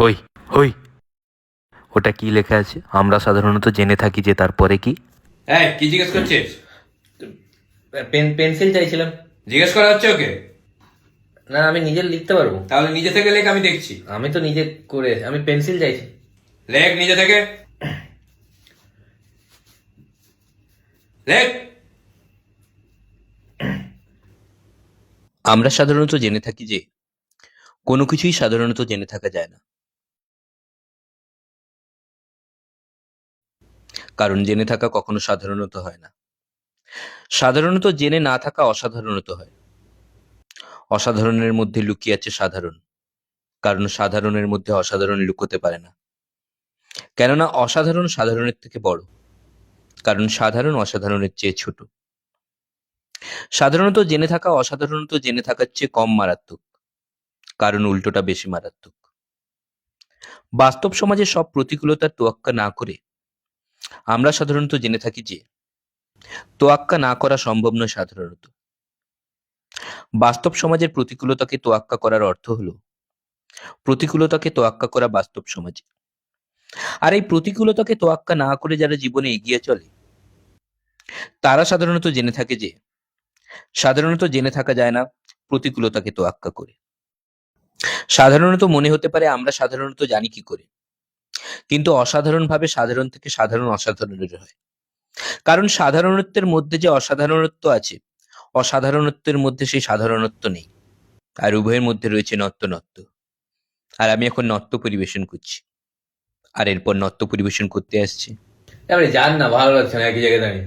হই হই ওটা কি লেখা আছে? আমরা সাধারণত জেনে থাকি যে, তারপরে কি? হ্যাঁ, কি জিজ্ঞেস করছিস? পেন্সিল চাইছিলাম। জিজ্ঞেস করা হচ্ছে ওকে? না, আমি নিজে লিখতে পারবো। তাহলে নিজে থেকে লেখ, আমি দেখছি। আমি তো নিজে করে, আমি পেন্সিল চাইছি। লেখ নিজে থেকে, লেখ। আমরা সাধারণত জেনে থাকি যে, কোনো কিছুই সাধারণত জেনে থাকা যায় না, কারণ জেনে থাকা কখনো সাধারণত হয় না। সাধারণত জেনে না থাকা অসাধারণত হয়। অসাধারণের মধ্যে লুকিয়ে আছে সাধারণ, কারণ সাধারণের মধ্যে অসাধারণ লুকোতে পারে না। কেননা অসাধারণ সাধারণের থেকে বড়, কারণ সাধারণ অসাধারণের চেয়ে ছোট। সাধারণত জেনে থাকা অসাধারণত জেনে থাকার চেয়ে কম মারাত্মক, কারণ উল্টোটা বেশি মারাত্মক। বাস্তব সমাজে সব প্রতিকূলতার তোয়াক্কা না করে আমরা সাধারণত জেনে থাকি যে, তোয়াক্কা না করা সম্ভব নয় সাধারণত। বাস্তব সমাজের প্রতিকূলতাকে তোয়াক্কা করার অর্থ হলো প্রতিকূলতাকে তোয়াক্কা করা বাস্তব সমাজে। আর এই প্রতিকূলতাকে তোয়াক্কা না করে যারা জীবনে এগিয়ে চলে, তারা সাধারণত জেনে থাকে যে, সাধারণত জেনে থাকা যায় না প্রতিকূলতাকে তোয়াক্কা করে। সাধারণত মনে হতে পারে আমরা সাধারণত জানি কি করে, কিন্তু অসাধারণভাবে সাধারণ থেকে সাধারণ অসাধারণের হয়। কারণ সাধারণত্বের মধ্যে যে অসাধারণত্ব আছে, অসাধারণত্বের মধ্যে সেই সাধারণত্ব নেই। আর উভয়ের মধ্যে রয়েছে নত্য। আর আমি এখন নত্য পরিবেশন করছি, আর এরপর নত্য পরিবেশন করতে আসছি। তারপরে যান না, ভালো লাগছে না একই জায়গায় দাঁড়িয়ে।